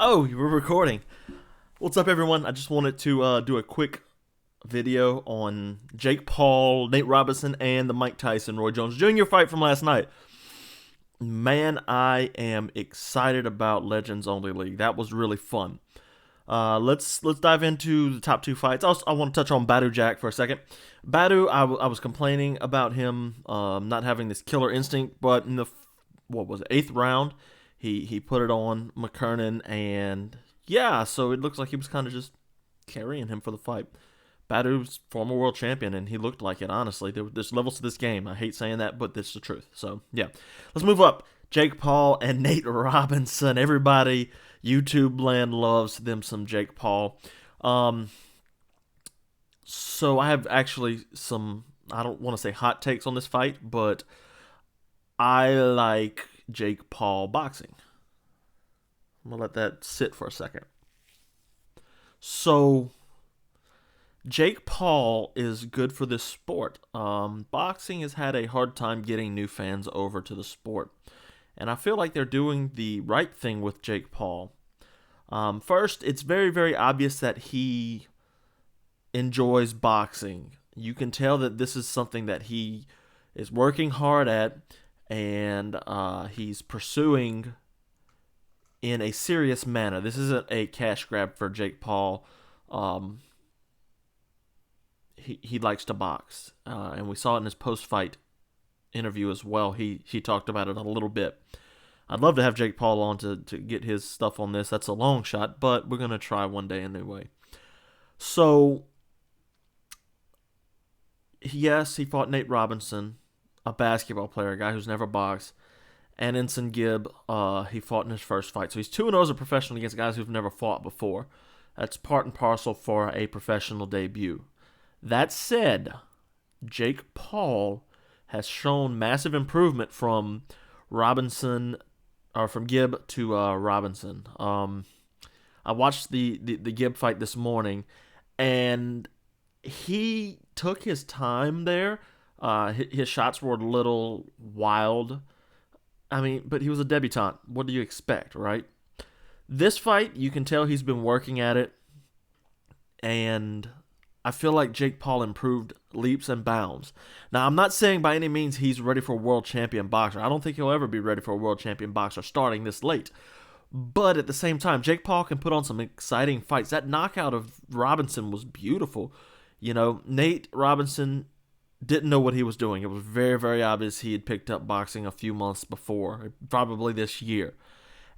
Oh, you were recording. What's up, everyone? I just wanted to do a quick video on Jake Paul, Nate Robinson, and the Mike Tyson-Roy Jones Jr. fight from last night. Man, I am excited about Legends Only League. That was really fun. Let's dive into the top two fights. I want to touch on Badu Jack for a second. Badu, I was complaining about him not having this killer instinct, but in the what was it, eighth round, he put it on McKernan, and yeah, so it looks like he was kind of just carrying him for the fight. Badu's former world champion, and he looked like it, honestly. There's levels to this game. I hate saying that, but it's the truth. So, yeah. Let's move up. Jake Paul and Nate Robinson. Everybody, YouTube land loves them some Jake Paul. So I have actually some, I don't want to say hot takes on this fight, but I like Jake Paul boxing. I'm going to let that sit for a second. So, Jake Paul is good for this sport. Boxing has had a hard time getting new fans over to the sport. And I feel like they're doing the right thing with Jake Paul. First, it's very, very obvious that he enjoys boxing. You can tell that this is something that he is working hard at, and he's pursuing in a serious manner. This isn't a cash grab for Jake Paul. He likes to box, and we saw it in his post-fight interview as well. He talked about it a little bit. I'd love to have Jake Paul on to get his stuff on this. That's a long shot, but we're going to try one day anyway. So, yes, he fought Nate Robinson, a basketball player, a guy who's never boxed, and Ensign Gibb, he fought in his first fight. So he's 2-0 as a professional against guys who've never fought before. That's part and parcel for a professional debut. That said, Jake Paul has shown massive improvement from Robinson, or from Gibb to Robinson. I watched the Gibb fight this morning, and he took his time there. His shots were a little wild. I mean, but he was a debutant. What do you expect, right? This fight, you can tell he's been working at it, and I feel like Jake Paul improved leaps and bounds. Now, I'm not saying by any means he's ready for a world champion boxer. I don't think he'll ever be ready for a world champion boxer starting this late. But at the same time, Jake Paul can put on some exciting fights. That knockout of Robinson was beautiful. You know, Nate Robinson didn't know what he was doing. It was very, very obvious he had picked up boxing a few months before, probably this year.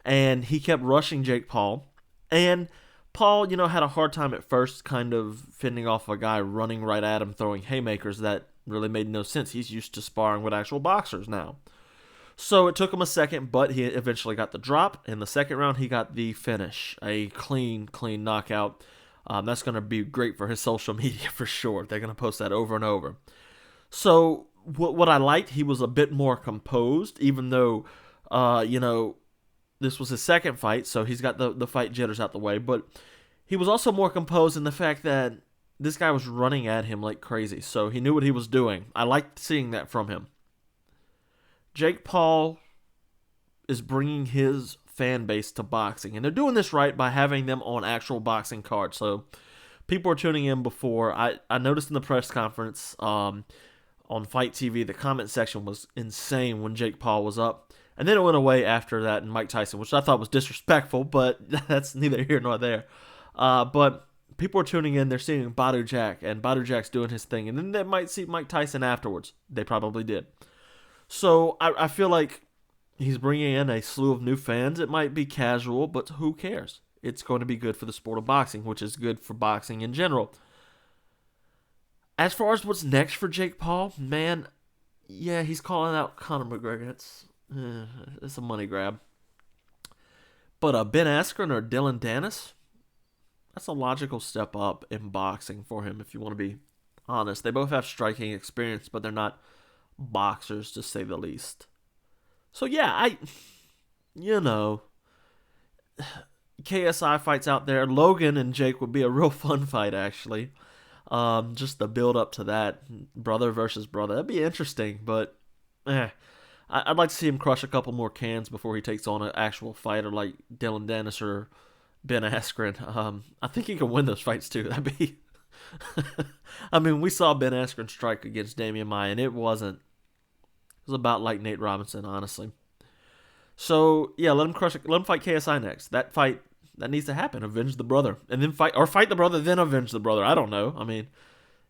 And he kept rushing Jake Paul. And Paul, had a hard time at first kind of fending off a guy running right at him, throwing haymakers. That really made no sense. He's used to sparring with actual boxers now. So it took him a second, but he eventually got the drop. In the second round, he got the finish. A clean knockout. That's going to be great for his social media for sure. They're going to post that over and over. So what I liked, he was a bit more composed, even though, this was his second fight, so he's got the fight jitters out the way. But he was also more composed in the fact that this guy was running at him like crazy, so he knew what he was doing. I liked seeing that from him. Jake Paul is bringing his fan base to boxing, and they're doing this right by having them on actual boxing cards. So people were tuning in before. I noticed in the press conference on Fight TV, the comment section was insane when Jake Paul was up. And then it went away after that in Mike Tyson, which I thought was disrespectful, but that's neither here nor there. But people are tuning in. They're seeing Badu Jack, and Badu Jack's doing his thing. And then they might see Mike Tyson afterwards. They probably did. So I feel like he's bringing in a slew of new fans. It might be casual, but who cares? It's going to be good for the sport of boxing, which is good for boxing in general. As far as what's next for Jake Paul, man, yeah, he's calling out Conor McGregor. It's a money grab. But Ben Askren or Dylan Dennis, that's a logical step up in boxing for him, if you want to be honest. They both have striking experience, but they're not boxers, to say the least. So yeah, KSI fights out there. Logan and Jake would be a real fun fight, actually. Just the build up to that, brother versus brother, that'd be interesting. But I'd like to see him crush a couple more cans before he takes on an actual fighter like Dylan Dennis or Ben Askren. I think he can win those fights too. That'd be. I mean, we saw Ben Askren strike against Damian Maia, and it wasn't. It was about like Nate Robinson, honestly. So yeah, let him crush it. Let him fight KSI next. That fight that needs to happen. Avenge the brother, and then fight the brother, then avenge the brother. I don't know. I mean,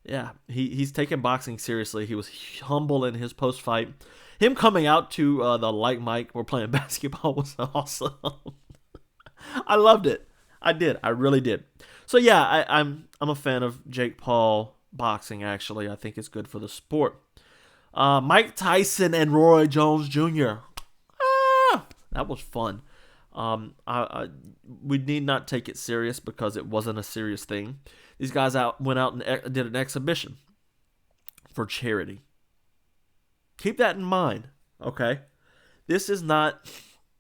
yeah, he's taking boxing seriously. He was humble in his post fight. Him coming out to the like Mike, we're playing basketball was awesome. I loved it. I did. I really did. So yeah, I'm a fan of Jake Paul boxing. Actually, I think it's good for the sport. Mike Tyson and Roy Jones Jr. That was fun. We need not take it serious because it wasn't a serious thing. These guys went out and did an exhibition for charity. Keep that in mind, okay? This is not.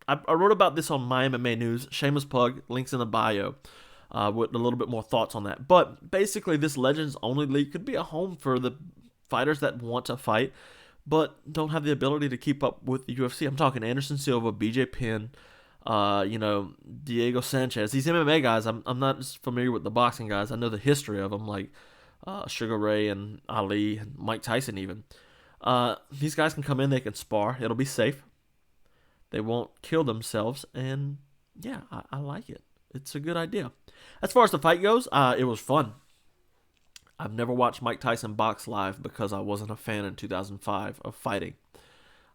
I wrote about this on My MMA News. Shameless plug. Links in the bio. With a little bit more thoughts on that. But basically, this Legends Only League could be a home for the fighters that want to fight, but don't have the ability to keep up with the UFC. I'm talking Anderson Silva, BJ Penn, Diego Sanchez. These MMA guys, I'm not as familiar with the boxing guys. I know the history of them, like Sugar Ray and Ali and Mike Tyson even. These guys can come in, they can spar. It'll be safe. They won't kill themselves, and yeah, I like it. It's a good idea. As far as the fight goes, it was fun. I've never watched Mike Tyson box live because I wasn't a fan in 2005 of fighting.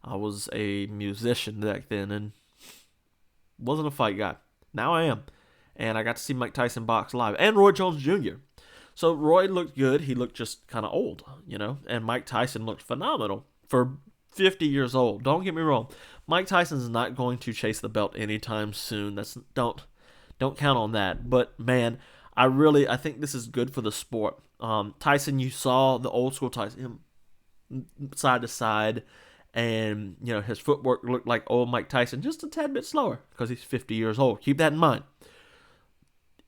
I was a musician back then and wasn't a fight guy. Now I am. And I got to see Mike Tyson box live. And Roy Jones Jr. So Roy looked good. He looked just kind of old, And Mike Tyson looked phenomenal for 50 years old. Don't get me wrong. Mike Tyson's not going to chase the belt anytime soon. Don't count on that. But man, I think this is good for the sport. Tyson, you saw the old school Tyson, him side to side, and his footwork looked like old Mike Tyson, just a tad bit slower because he's 50 years old. Keep that in mind.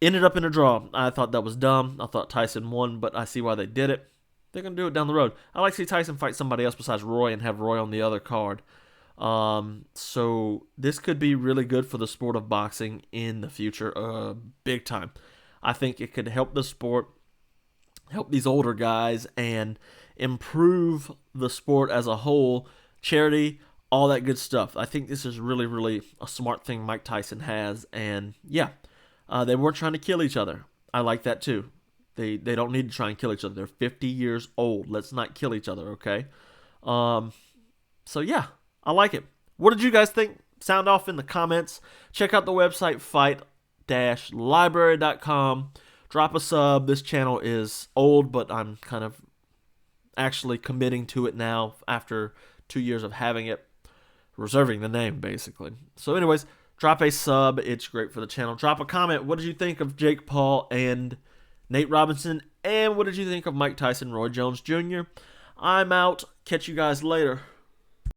Ended up in a draw. I thought that was dumb. I thought Tyson won, but I see why they did it. They're gonna do it down the road. I like to see Tyson fight somebody else besides Roy and have Roy on the other card. So this could be really good for the sport of boxing in the future, big time. I think it could help the sport, help these older guys, and improve the sport as a whole, charity, all that good stuff. I think this is really, really a smart thing Mike Tyson has, and yeah, they weren't trying to kill each other. I like that too. They don't need to try and kill each other. They're 50 years old. Let's not kill each other, okay? So yeah, I like it. What did you guys think? Sound off in the comments. Check out the website fight-library.com. Drop a sub. This channel is old, but I'm kind of actually committing to it now after 2 years of having it. Reserving the name, basically. So anyways, drop a sub. It's great for the channel. Drop a comment. What did you think of Jake Paul and Nate Robinson? And what did you think of Mike Tyson, Roy Jones Jr.? I'm out. Catch you guys later.